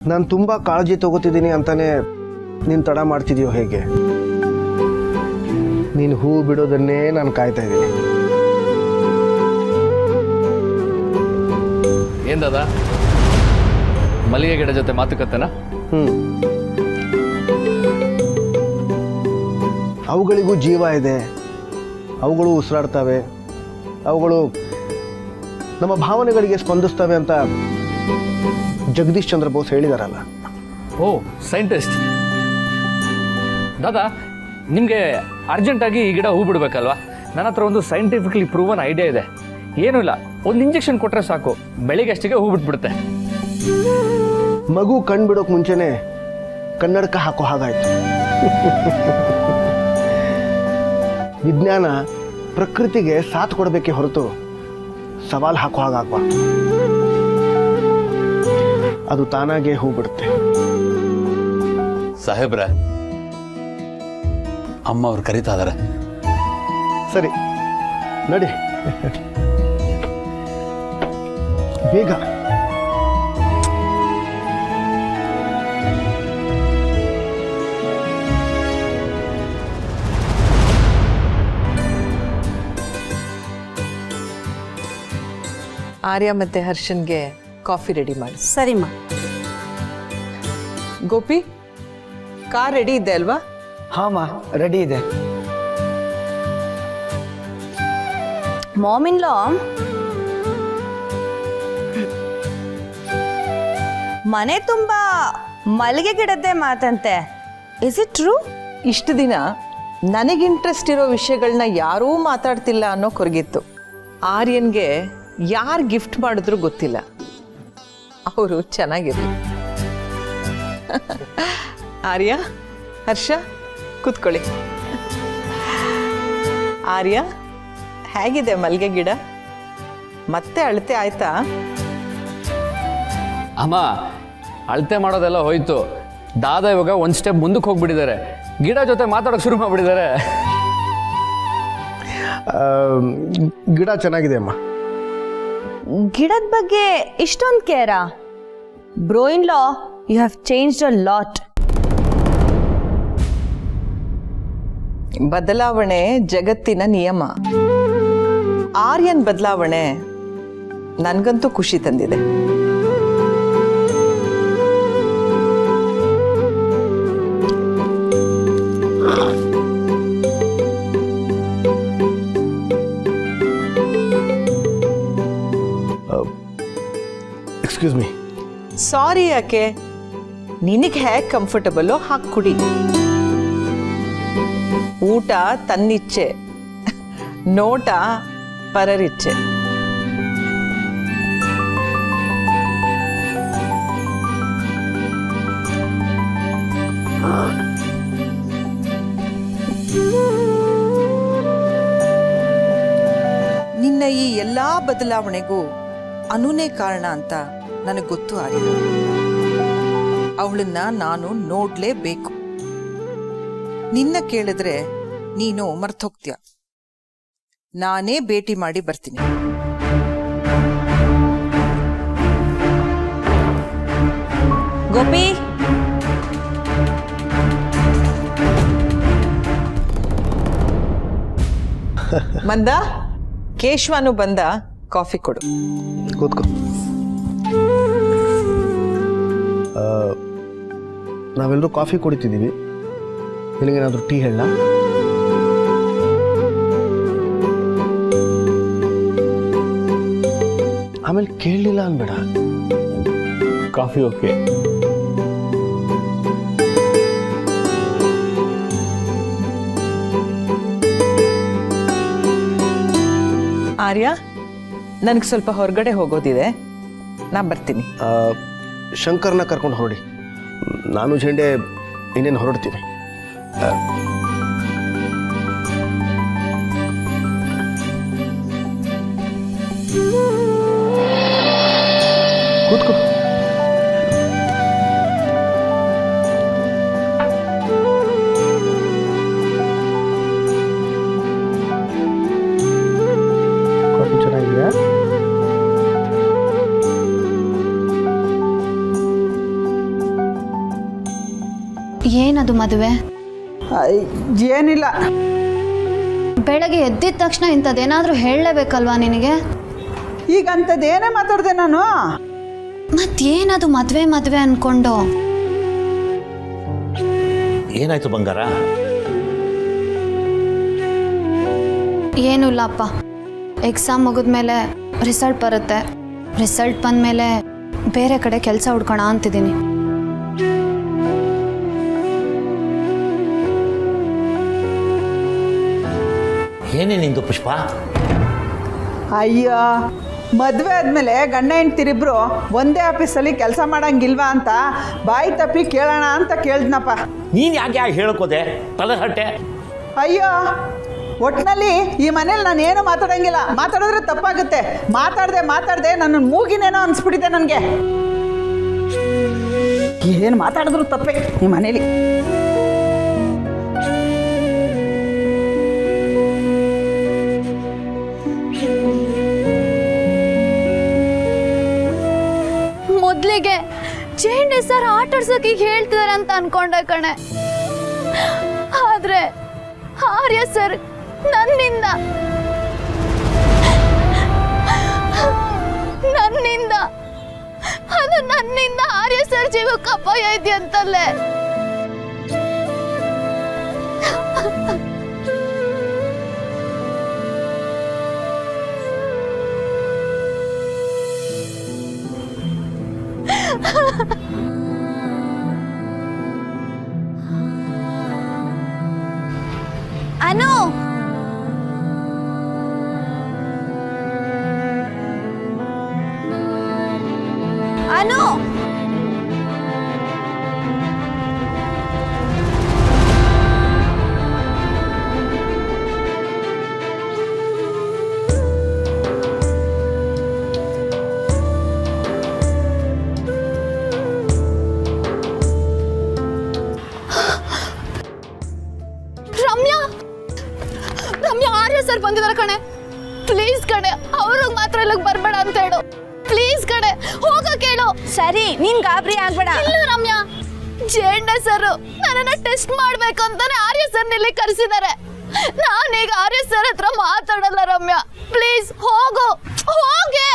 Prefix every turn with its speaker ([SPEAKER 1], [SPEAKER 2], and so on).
[SPEAKER 1] ನಾನು ತುಂಬ ಕಾಳಜಿ ತಗೋತಿದ್ದೀನಿ ಅಂತಾನೆ ನೀನು ತಡ ಮಾಡ್ತಿದೀಯೋ ಹೇಗೆ? ನೀನು ಹೂ ಬಿಡೋದನ್ನೇ ನಾನು ಕಾಯ್ತಾ ಇದ್ದೀನಿ.
[SPEAKER 2] ಏನ್ ದಾದಾ, ಮಲ್ಲಿಗೆ ಗಿಡ ಜೊತೆ ಮಾತುಕತೆನಾ?
[SPEAKER 1] ಅವುಗಳಿಗೂ ಜೀವ ಇದೆ, ಅವುಗಳು ಉಸಿರಾಡ್ತವೆ, ಅವುಗಳು ನಮ್ಮ ಭಾವನೆಗಳಿಗೆ ಸ್ಪಂದಿಸ್ತವೆ ಅಂತ ಜಗದೀಶ್ ಚಂದ್ರ ಬೋಸ್ ಹೇಳಿದಾರಲ್ಲ.
[SPEAKER 2] ಓ, ಸೈಂಟಿಸ್ಟ್. ದಾದಾ, ನಿಮಗೆ ಅರ್ಜೆಂಟಾಗಿ ಈ ಗಿಡ ಹೂ ಬಿಡಬೇಕಲ್ವಾ? ನನ್ನ ಹತ್ರ ಒಂದು ಸೈಂಟಿಫಿಕಲಿ ಪ್ರೂವನ್ ಐಡಿಯಾ ಇದೆ. ಏನೂ ಇಲ್ಲ, ಒಂದು ಇಂಜೆಕ್ಷನ್ ಕೊಟ್ಟರೆ ಸಾಕು, ಬೆಳಿಗ್ಗೆ ಅಷ್ಟಿಗೆ ಹೂ ಬಿಟ್ಬಿಡುತ್ತೆ.
[SPEAKER 1] ಮಗು ಕಣ್ಣು ಬಿಡೋಕೆ ಮುಂಚೆನೆ ಕನ್ನಡಕ ಹಾಕೋ ಹಾಗಾಯ್ತು. ವಿಜ್ಞಾನ ಪ್ರಕೃತಿಗೆ ಸಾಥ್ ಕೊಡಬೇಕೆ ಹೊರತು ಸವಾಲು ಹಾಕೋ ಹಾಗಾಗ್ಬಾ. ಅದು ತಾನಾಗೇ ಹೂ ಬಿಡುತ್ತೆ.
[SPEAKER 2] ಸಾಹೇಬ್ರ, ಅಮ್ಮ ಅವ್ರು ಕರೀತಾ ಇದಾರೆ.
[SPEAKER 1] ಸರಿ, ನಡಿ ಬೇಗ.
[SPEAKER 3] ಆರ್ಯ ಮತ್ತೆ ಹರ್ಷನ್ಗೆ ಕಾಫಿ ರೆಡಿ ಮಾಡಿ.
[SPEAKER 4] ಸರಿಮ್ಮ.
[SPEAKER 3] ಗೋಪಿ, ಕಾರ್ ರೆಡಿ ಇದೆ ಅಲ್ವಾ?
[SPEAKER 5] ಹಾಂ ರೆಡಿ ಇದೆ.
[SPEAKER 4] ಮಾಮಿನ್ಲೋ, ಮನೆ ತುಂಬ ಮಲ್ಲಿಗೆ ಗಿಡದ್ದೇ ಮಾತಂತೆ. Is it true?
[SPEAKER 3] ಇಷ್ಟು ದಿನ ನನಗೆ ಇಂಟ್ರೆಸ್ಟ್ ಇರೋ ವಿಷಯಗಳನ್ನ ಯಾರೂ ಮಾತಾಡ್ತಿಲ್ಲ ಅನ್ನೋ ಕೊರಗಿತ್ತು. ಆರ್ಯನ್ಗೆ ಯಾರು ಗಿಫ್ಟ್ ಮಾಡಿದ್ರು ಗೊತ್ತಿಲ್ಲ, ಅವರು ಚೆನ್ನಾಗಿರು. ಆರ್ಯ, ಹರ್ಷ, ಕೂತ್ಕೊಳ್ಳಿ. ಆರ್ಯ, ಹೇಗಿದೆ ಮಲ್ಲಿಗೆ ಗಿಡ? ಮತ್ತೆ ಅಳತೆ ಆಯ್ತಾ?
[SPEAKER 2] ಅಮ್ಮ, ಅಳತೆ ಮಾಡೋದೆಲ್ಲ ಹೋಯ್ತು. ದಾದಾ ಇವಾಗ ಒಂದು ಸ್ಟೆಪ್ ಮುಂದಕ್ಕೆ ಹೋಗ್ಬಿಟ್ಟಿದ್ದಾರೆ, ಗಿಡ ಜೊತೆ ಮಾತಾಡೋಕೆ ಶುರು ಮಾಡಿಬಿಟ್ಟಿದ್ದಾರೆ.
[SPEAKER 1] ಗಿಡ ಚೆನ್ನಾಗಿದೆ ಅಮ್ಮ.
[SPEAKER 4] ಗಿಡದ ಬಗ್ಗೆ ಇಷ್ಟೊಂದು ಕೇರಾ? Bro in law, you have changed a lot.
[SPEAKER 3] ಬದಲಾವಣೆ ಜಗತ್ತಿನ ನಿಯಮ. ಆರ್ಯನ್ ಬದಲಾವಣೆ ನನಗಂತೂ ಖುಷಿ ತಂದಿದೆ.
[SPEAKER 1] Excuse me.
[SPEAKER 3] ಸಾರಿ ಯಾಕೆ? ನಿನಗೆ ಹೇಗೆ ಕಂಫರ್ಟಬಲ್ಲೋ ಹಾಕಿ ಕುಡಿ. ಊಟ ತನ್ನಿಚ್ಛೆ, ನೋಟ ಪರರಿಚ್ಛೆ. ನಿನ್ನ ಈ ಎಲ್ಲಾ ಬದಲಾವಣೆಗೂ ಅನುನೇ ಕಾರಣ ಅಂತ ನನಗೆ ಗೊತ್ತು. ಆರ್ಯ, ಅವಳನ್ನ ನಾನು ನೋಡ್ಲೇಬೇಕು. ನಿನ್ನ ಕೇಳಿದ್ರೆ ನೀನು ಮರ್ತೋಗ್ತೀಯ. ನಾನೇ ಭೇಟಿ ಮಾಡಿ ಬರ್ತೀನಿ.
[SPEAKER 4] ಗೋಪಿ,
[SPEAKER 3] ಮಂದ, ಕೇಶವನು ಬಂದ, ಕಾಫಿ ಕೊಡು.
[SPEAKER 1] ಕೂತ್ಕೋ. ನಾವೆಲ್ಲರೂ ಕಾಫಿ ಕುಡಿತಿದ್ದೀವಿ, ನಿನಗೇನಾದರೂ ಟೀ ಹೇಳ? ಆಮೇಲೆ ಕೇಳಲಿಲ್ಲ ಅನ್ಬೇಡ.
[SPEAKER 2] Coffee okay.
[SPEAKER 3] ಆರ್ಯ, ನನಗೆ ಸ್ವಲ್ಪ ಹೊರಗಡೆ ಹೋಗೋದಿದೆ, ನಾ ಬರ್ತೀನಿ.
[SPEAKER 1] ಶಂಕರ್ನ ಕರ್ಕೊಂಡು ಹೊರಡಿ. ನಾನು ಝಂಡೆ ಇನ್ನೇನು ಹೊರಡ್ತೀನಿ. ಕೂತ್ಕೋ. ಕಾಫಿ ಚೆನ್ನಾಗಿದೆಯಾ?
[SPEAKER 6] ಏನದು ಮದುವೆ?
[SPEAKER 3] ಏನಿಲ್ಲ.
[SPEAKER 6] ಬೆಳಗ್ಗೆ ಎದ್ದಿದ ತಕ್ಷಣ ಇಂಥದ್ದೇನಾದರೂ ಹೇಳಲೇಬೇಕಲ್ವಾ ನಿನಗೆ?
[SPEAKER 3] ಈಗ ಅಂಥದ್ದೇನೇ ಮಾತಾಡಿದೆ ನಾನು?
[SPEAKER 6] ಮತ್ತೇನದು ಮದುವೆ ಮದುವೆ ಅನ್ಕೊಂಡು?
[SPEAKER 7] ಏನಾಯ್ತು ಬಂಗಾರ?
[SPEAKER 6] ಏನೂ ಇಲ್ಲಪ್ಪ. ಎಕ್ಸಾಮ್ ಮುಗಿದ್ಮೇಲೆ ರಿಸಲ್ಟ್ ಬರುತ್ತೆ. ರಿಸಲ್ಟ್ ಬಂದಮೇಲೆ ಬೇರೆ ಕಡೆ ಕೆಲಸ ಹುಡ್ಕೋಣ ಅಂತಿದ್ದೀನಿ.
[SPEAKER 7] ಏನೇ ನಿಂದು ಪುಷ್ಪ?
[SPEAKER 3] ಅಯ್ಯೋ, ಮದುವೆ ಆದಮೇಲೆ ಗಂಡ ಹೆಂಡ್ತಿರಿಬ್ರು ಒಂದೇ ಆಫೀಸಲ್ಲಿ ಕೆಲಸ ಮಾಡಂಗಿಲ್ವಾ ಅಂತ ಬಾಯಿ ತಪ್ಪಿ ಕೇಳೋಣ ಅಂತ ಕೇಳಿದ್ನಪ್ಪ.
[SPEAKER 7] ನೀನು ಯಾಕೆ ಹೇಳ್ಕೋದೆ ತಲೆಹಟ್ಟೆ?
[SPEAKER 3] ಅಯ್ಯೋ, ಒಟ್ಟಿನಲ್ಲಿ ಈ ಮನೇಲಿ ನಾನು ಏನು ಮಾತಾಡೋಂಗಿಲ್ಲ. ಮಾತಾಡಿದ್ರೆ ತಪ್ಪಾಗುತ್ತೆ. ಮಾತಾಡದೆ ನನ್ನ ಮೂಗಿನೇನೋ ಅನಿಸ್ಬಿಟ್ಟಿದೆ ನನಗೆ. ಏನು ಮಾತಾಡಿದ್ರು ತಪ್ಪೇ ಈ ಮನೇಲಿ.
[SPEAKER 6] ಮೊದಲಿಗೆ ಚೇಂಡೆ ಸರ್ ಆಟಾಡ್ಸೋಕೆ ಈಗ ಹೇಳ್ತಿದಾರೆ ಅಂತ ಅನ್ಕೊಂಡೆ ಕಣೆ. ಆದ್ರೆ ಆರ್ಯ ಸರ್ ನನ್ನಿಂದ ಆರ್ಯ ಸರ್ ಜೀವಕ್ಕೆ ಅಪಾಯ ಇದೆಯಂತಲ್ಲೇ. ಅನು, ಅನು, ರಮ್ಯಾ ಆರ್ಯ ಸರ್ ಬಂದಿದ್ದಾರೆ ಕಣೆ. ಪ್ಲೀಸ್ ಕಣೆ, ಅವ್ರಿಗೆ ಮಾತ್ರ ಇಲ್ಲಿಗೆ ಬರ್ಬೇಡ ಅಂತ ಹೇಳು. ಪ್ಲೀಸ್ ಕಣೆ, ಹೋಗಕ್ಕೆ ಹೇಳು.
[SPEAKER 4] ಸರಿ, ನೀನ್ ಗಾಬರಿ ಆಗ್ಬೇಡ.
[SPEAKER 6] ಇಲ್ಲ ರಮ್ಯಾ, ಜೇಂಡೆ ಸರ್ ನನ್ನನ್ನ ಟೆಸ್ಟ್ ಮಾಡ್ಬೇಕು ಅಂತಾನೆ ಆರ್ಯ ಸರ್ ಇಲ್ಲಿ ಕರೆಸಿದ್ದಾರೆ. ನಾನೀಗ ಆರ್ಯ ಸರ್ ಹತ್ರ ಮಾತಾಡಲ್ಲ ರಮ್ಯಾ. ಪ್ಲೀಸ್ ಹೋಗು, ಹೋಗೆ.